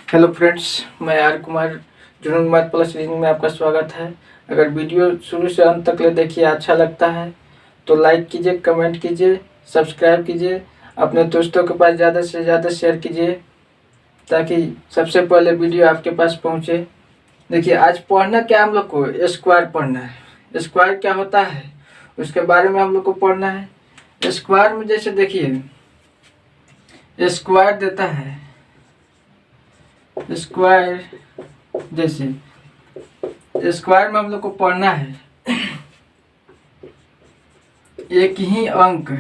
Hello friends, मैं are Kumar जुनून math plus reading में आपका स्वागत है। अगर वीडियो शुरू से अंत तक ले देखिए, अच्छा लगता है तो लाइक कीजिए, कमेंट कीजिए, सब्सक्राइब कीजिए, अपने दोस्तों के पास ज़्यादा से ज़्यादा शेयर कीजिए ताकि सबसे पहले वीडियो आपके पास पहुंचे। देखिए, आज पढ़ना क्या, हम लोग को स्क्वायर पढ़ना है। स्क्वायर क्या होता है उसके बारे में हम लोग को पढ़ना है। स्क्वायर में जैसे देखिए, स्क्वायर देता है स्क्वायर, जैसे स्क्वायर में हम लोग को पढ़ना है एक ही अंक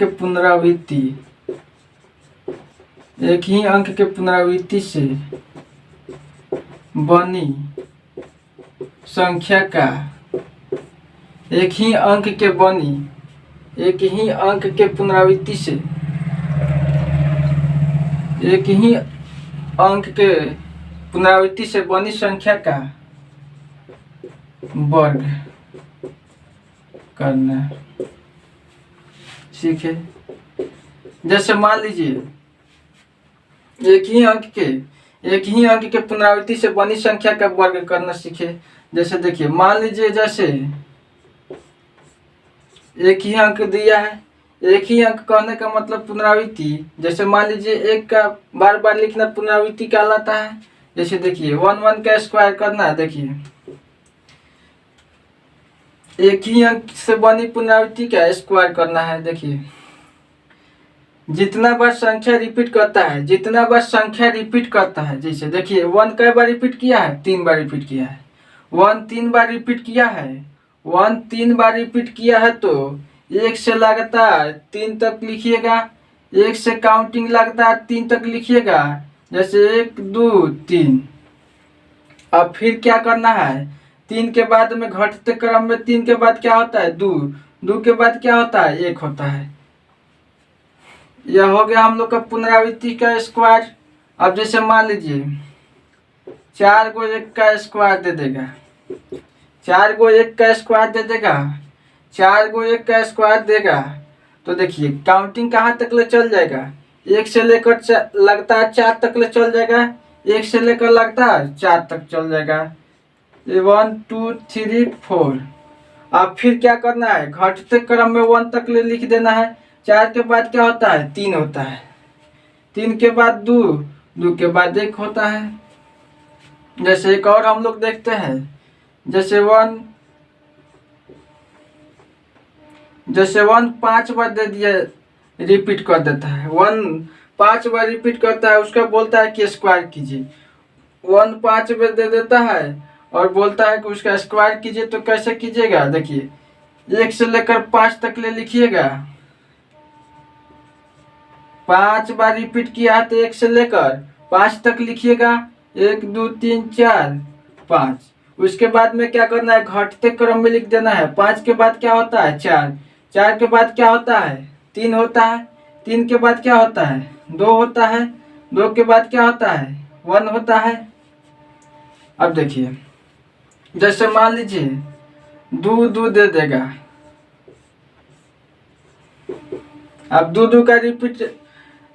के पुनरावृत्ति, एक ही अंक के पुनरावृत्ति से बनी संख्या का, एक ही अंक के पुनरावृत्ति से, एक ही अंक के पुनरावृत्ति से बनी संख्या का वर्ग करना सीखे। जैसे मान लीजिए, एक ही अंक के पुनरावृत्ति से बनी संख्या का वर्ग करना सीखे। जैसे देखिए, मान लीजिए जैसे एक ही अंक दिया है, एक ही अंक कहने का मतलब पुनरावृत्ति। जैसे मान लीजिए, एक का बार बार लिखना पुनरावृत्ति कहलाता है। जैसे देखिए, 1 का स्क्वायर करना है। देखिए, एक ही अंक से बनी पुनरावृत्ति का स्क्वायर करना है। देखिए, जितना बार संख्या रिपीट करता है, जैसे देखिए 1 कई बार रिपीट किया है, 3 बार रिपीट किया है। 1 3 बार रिपीट किया है, तो 1 से लगातार 3 तक लिखिएगा। 1 से काउंटिंग लगातार 3 तक लिखिएगा। जैसे 1 2 3। अब फिर क्या करना है, 3 के बाद में घटते क्रम में 3 के बाद क्या होता है, 2 2 के बाद क्या होता है, 1 होता है। यह हो गया हम लोग का पुनरावृत्ति का स्क्वायर। अब जैसे मान लीजिए 4 को 1 का स्क्वायर दे देगा, 4 को 1 का स्क्वायर दे देगा, 4 को 1 का स्क्वायर देगा, तो देखिए काउंटिंग कहाँ तक ले चल जाएगा, 1 से लेकर लगातार 4 तक ले चल जाएगा। 1 से लेकर लगातार 4 तक चल जाएगा। 1 2 3 4। अब फिर क्या करना है, घटते क्रम में 1 तक ले लिख देना है। 4 के बाद क्या होता है, 3 होता है। 3 के बाद 2, 2 के बाद 1 होता है। जैसे एक और हम लोग देखते हैं, जैसे 1 5 बार दे दिया, रिपीट कर देता है। 1 5 बार रिपीट करता है, उसका बोलता है कि स्क्वायर कीजिए। 1 5 बार दे देता है और बोलता है कि उसका स्क्वायर कीजिए। तो कैसे कीजिएगा, देखिए 1 से लेकर 5 तक ले लिखिएगा। 5 बार रिपीट किया है तो 1 से लेकर 5 तक लिखिएगा। 1 2 3 4 5। उसके बाद में क्या करना है, घटते क्रम में लिख देना है। 5 के बाद क्या होता है, 4। 4 के बाद क्या होता है, 3 होता है। 3 के बाद क्या होता है, 2 होता है। 2 के बाद क्या होता है, 1 होता है। अब देखिए, जैसे मान लीजिए 2 2 दे देगा। अब 2 2 का रिपीट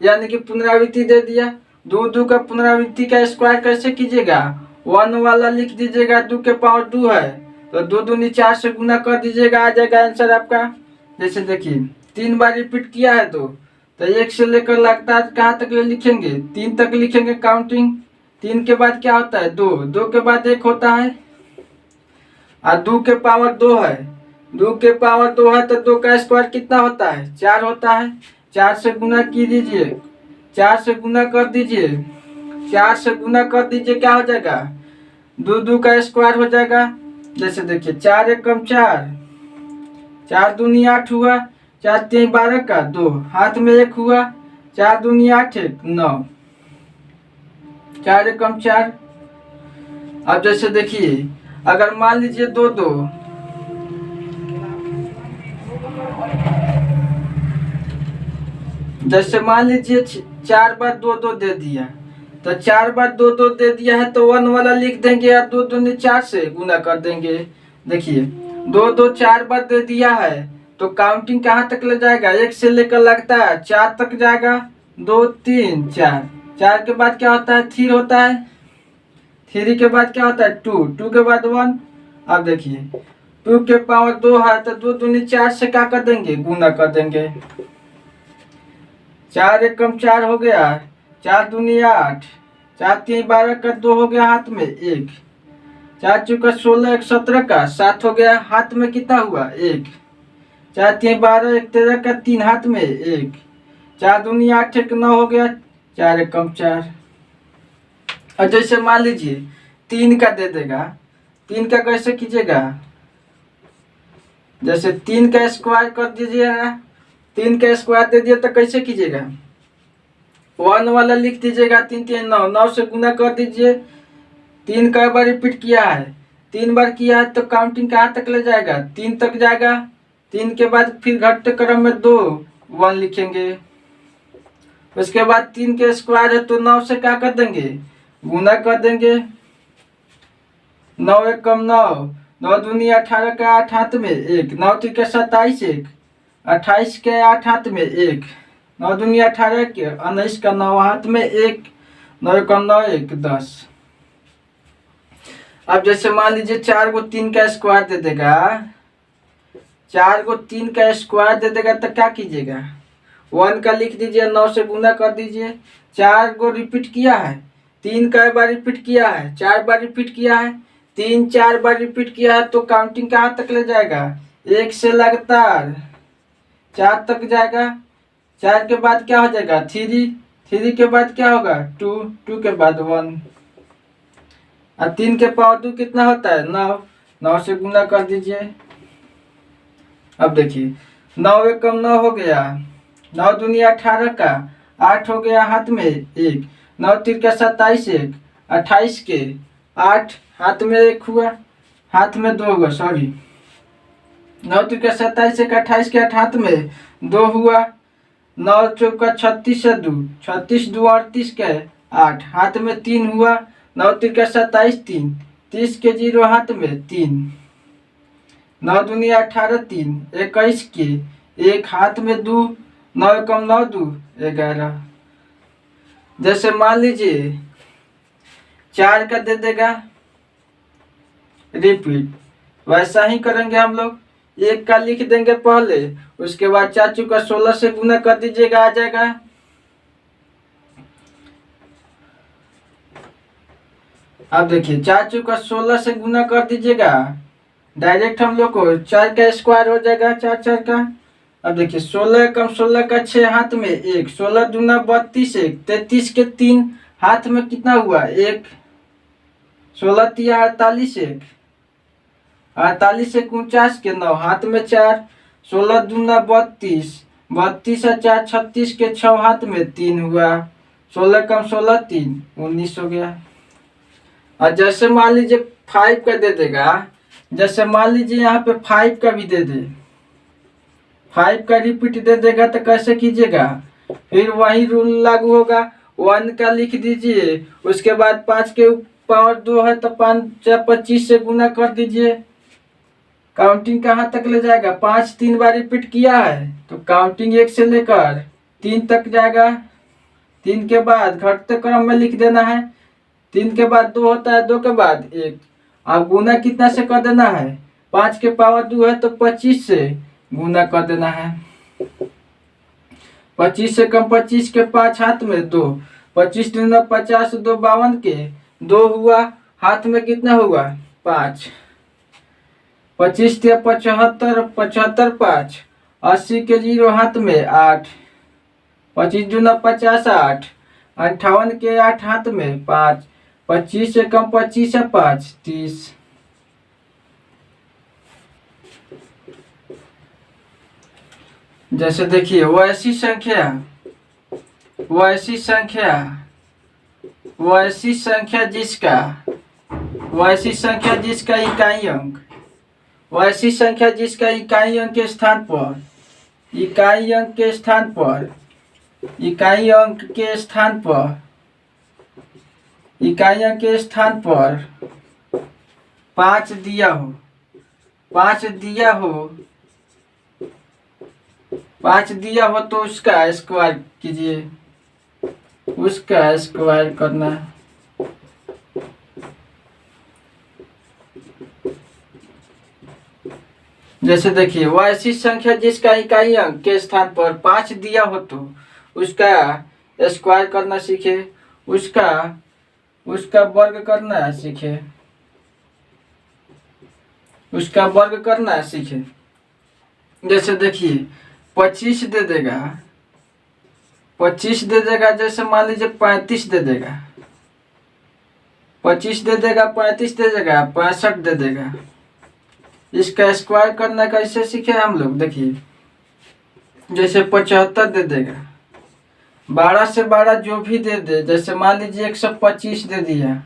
यानी कि पुनरावृत्ति दे दिया। 2 2 का पुनरावृत्ति का स्क्वायर कैसे कीजिएगा, 1 वाला लिख दीजिएगा। 2 के पावर 2 है तो 2 दूनी 4 से गुना कर दीजिएगा, आ जाएगा आंसर आपका। जैसे देखिए 3 बार रिपीट किया है तो 1 से लेकर लगातार कहाँ तक ले लिखेंगे, 3 तक लिखेंगे काउंटिंग। 3 के बाद क्या होता है, 2 2 के बाद 1 होता है। और 2 के पावर 2 है, 2 के पावर 2 है तो 2 का स्क्वायर कितना होता है, 4 होता है। 4 से गुना कीजिए, 4 से गुना कर दीजिए। 4 से गुना कर दीजिए, क्या हो जाएगा, 2 2 का स्क्वायर हो जाएगा। जैसे देखिए 4 1 कम 4, 4 दूनी 8 हुआ। 4 3 12 का 2, हाथ में 1 हुआ। 4 दूनी 8 1 9, 4 1 कम 4। अब जैसे देखिए, अगर मान लीजिए 2 2, जैसे मान लीजिए 4 बार 2 2 दे दिया, तो 4 बार 2 2 दे दिया है तो 1 वाला लिख देंगे और 2 दूनी 4 से गुना कर देंगे। देखिए 2 2 4 बार दे दिया है तो काउंटिंग कहाँ तक ले जाएगा, 1 से लेकर लगता है 4 तक जाएगा, 2 3 4, 4 के बाद क्या होता है 3 होता है, 3 के बाद क्या होता है 2, 2 के बाद 1। अब देखिए 2 के पावर 2 है तो 2 दूनी 4 से क्या कर देंगे, गुना कर देंगे। 4 एकम 4 हो गया, 4 दूनी 8, 4 3 12 का 2 हो गया हाथ में 1, 4 चौका 16 1 17 का 7 हो गया, हाथ में कितना हुआ 1, 4 3 12 1 13 का 3 हाथ में 1, 4 दूनी 8 1 9 हो गया, 4 एकम 4। और जैसे मान लीजिए 3 का दे देगा, 3 का कैसे कीजिएगा, जैसे 3 का स्क्वायर कर दीजिएगा, 3 का स्क्वायर दे दिया तो कैसे कीजिएगा, 1 वाला लिख दीजिएगा, 3 3 9, 9 से गुना कर दीजिए। 3 कई बार रिपीट किया है, 3 बार किया है तो काउंटिंग कहाँ तक ले जाएगा, 3 तक जाएगा। 3 के बाद फिर घटते क्रम में 2 1 लिखेंगे। उसके बाद 3 के स्क्वायर है तो 9 से क्या कर देंगे, गुना कर देंगे। 9 एकम 9, 9 दूनी 18 का 8 हाथ में 1, 9 3 के 27 1, 28 के 8 हाथ में 1, 9 दूनी 18 के 19 का 9 हाथ में 1, 9 एकम 9 1 10। अब जैसे मान लीजिए 4 को 3 का स्क्वायर दे देगा, 4 को 3 का स्क्वायर दे देगा तो क्या कीजिएगा, 1 का लिख दीजिए, 9 से गुना कर दीजिए। 4 को रिपीट किया है, 3 कई बार रिपीट किया है, 4 बार रिपीट किया है, 3 4 बार रिपीट किया है तो काउंटिंग कहाँ तक ले जाएगा, 1 से लगातार 4 तक जाएगा। 4 के बाद क्या हो जाएगा 3, 3 के बाद क्या होगा 2, 2 के बाद 1, और 3 के पावर 2 कितना होता है 9, 9 से गुना कर दीजिए। अब देखिए 9 एकम 9 हो गया, 9 दूनी 18 का 8 हो गया हाथ में 1, 9 3 का 27 1, 28 के 8 हाथ में 1 हुआ, हाथ में 2 हुआ, सॉरी 9 3 का 27 1, 28 के 8 हाथ में 2 हुआ, 9 चौका 36 से 2, 36 2 38 के 8 हाथ में 3 हुआ, 9 3 का 27 3, 30 के 0 हाथ में 3, 9 दूनी 18 3, 21 के 1 हाथ में 2, 9 एकम 9 2 11। जैसे मान लीजिए 4 का दे देगा रिपीट, वैसा ही करेंगे हम लोग। 1 का लिख देंगे पहले, उसके बाद 4 चौका 16 से गुना कर दीजिएगा, आ जाएगा। अब देखिए 4 चौका 16 से गुना कर दीजिएगा, डायरेक्ट हम लोग को 4 का स्क्वायर हो जाएगा, 4 4 का। अब देखिए 16 एकम 16 का 6 हाथ में 1, 16 दूना 32 1, 33 के 3 हाथ में कितना हुआ 1, 16 3 48 1, 48 1 49 के 9 हाथ में 4, 16 दूना 32, 32 और 4 36 के 6 हाथ में 3 हुआ, 16 कम 16 3 19 हो गया। और जैसे मान लीजिए 5 का दे देगा, जैसे मान लीजिए यहाँ पे 5 का भी दे दे, 5 का रिपीट दे देगा तो कैसे कीजिएगा, फिर वही रूल लागू होगा। 1 का लिख दीजिए, उसके बाद 5 के पावर 2 है तो 5 25 से गुना कर दीजिए। काउंटिंग कहाँ तक ले जाएगा, 5 3 बार रिपीट किया है तो काउंटिंग 1 से लेकर 3 तक जाएगा। 3 के बाद घटते क्रम में लिख देना है, 3 के बाद 2 होता है, 2 के बाद 1। अब गुना कितना से कर देना है, 5 के पावर 2 है तो 25 से गुना कर देना है। 25 से कम 25 के 5 हाथ में 2, 25 दूना 50 2 52 के 2 हुआ, हाथ में कितना हुआ 5, 25 से 75 75 5, 80 के 0 हाथ में 8, 25 दूना 50 8, 58 के 8 हाथ में 5, 25 से कम 25 है 5 30। जैसे देखिए वैसी संख्या वैसी संख्या वैसी संख्या जिसका वैसी संख्या जिसका इकाई अंक वैसी संख्या जिसका इकाई अंक के स्थान पर इकाई अंक के स्थान पर इकाई अंक के स्थान पर इकाई अंक के स्थान पर 5 दिया हो 5 दिया हो 5 दिया हो तो उसका स्क्वायर कीजिए, उसका स्क्वायर करना है। जैसे देखिए वह ऐसी संख्या जिसका इकाई अंक के स्थान पर 5 दिया हो तो उसका स्क्वायर करना सीखे, उसका उसका वर्ग करना सीखे, उसका वर्ग करना सीखे। जैसे देखिए 25 दे देगा, 25 दे देगा, जैसे मान लीजिए 35 दे देगा, 25 दे देगा, 35 दे देगा, 65 दे देगा। इसका स्क्वायर करना कैसे सीखे हम लोग, देखिए जैसे 75 दे देगा, 12 से 12 जो भी दे दे, जैसे मान लीजिए 125 दे दिया,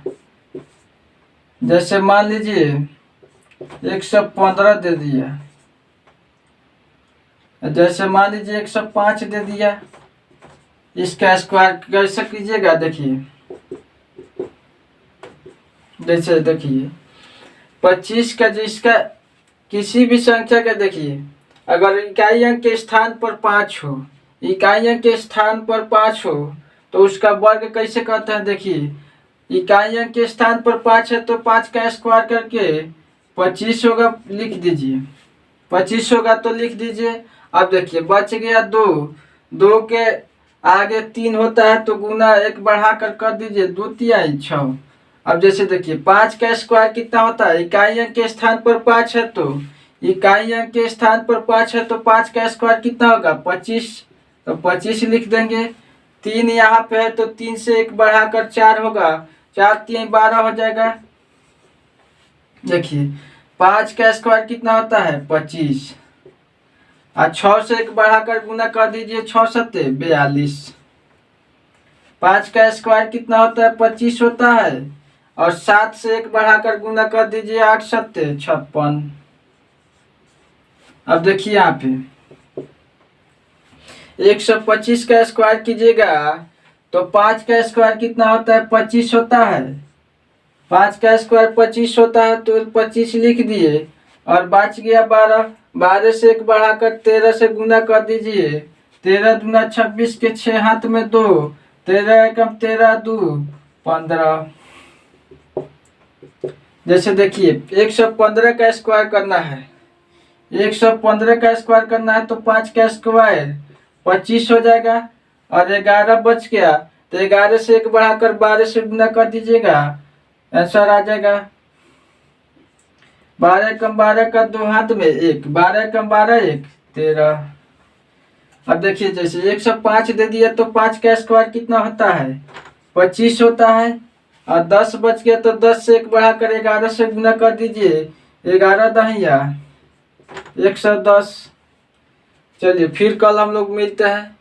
जैसे मान लीजिए 115 दे दिया, जैसे मान लीजिए 105 दे दिया। इसका स्क्वायर कैसे कीजिएगा, देखिए जैसे देखिए 25 का जिसका किसी भी संख्या का, देखिए अगर इकाई अंक के स्थान पर 5 हो, इकाई अंक के स्थान पर 5 हो तो उसका वर्ग कैसे करते हैं, देखिए इकाई अंक के स्थान पर 5 है तो 5 का स्क्वायर करके 25 होगा, लिख दीजिए 25 होगा तो लिख दीजिए। अब देखिए बच गया 2, 2 के आगे 3 होता है तो गुना 1 बढ़ा कर दीजिए, 2 तिहाई 6। अब जैसे देखिए 5 का स्क्वायर कितना होता है, इकाई अंक के स्थान पर 5 है तो इकाई अंक के स्थान पर 5 है तो 5 का स्क्वायर कितना होगा 25, तो 25 लिख देंगे। 3 यहाँ पे है तो 3 से 1 बढ़ाकर 4 होगा, 4 3 12 हो जाएगा। देखिए 5 का स्क्वायर कितना होता है 25, और 6 से 1 बढ़ाकर गुना कर दीजिए, 6 सत्ते 42। 5 का स्क्वायर कितना होता है 25 होता है, और 7 से 1 बढ़ाकर गुना कर दीजिए, 8 सत्ते 56। अब देखिए यहाँ पे 125 का स्क्वायर कीजिएगा तो 5 का स्क्वायर कितना होता है 25 होता है, 5 का स्क्वायर 25 होता है तो 25 लिख दिए, और बच गया 12, 12 से 1 बढ़ाकर 13 से गुना कर दीजिए, 13 दूना 26 के 6 हाथ में 2, 13 एकम 13 2 15। जैसे देखिए 115 का स्क्वायर करना है, 115 का स्क्वायर करना है तो 5 का स्क्वायर 25 हो जाएगा, और 11 बच गया तो 11 से 1 बढ़ाकर 12 से गुना कर दीजिएगा, आंसर आ जाएगा 12 कम 12 का 2 हाथ में 1, 12 कम 12 1 13। अब देखिए जैसे 105 दे दिया तो 5 का स्क्वायर कितना होता है 25 होता है, और 10 बच गया तो 10 से 1 बढ़ाकर 11 से गुना कर दीजिए, 11 दहिया 110। चलिए फिर कल हम लोग मिलते हैं।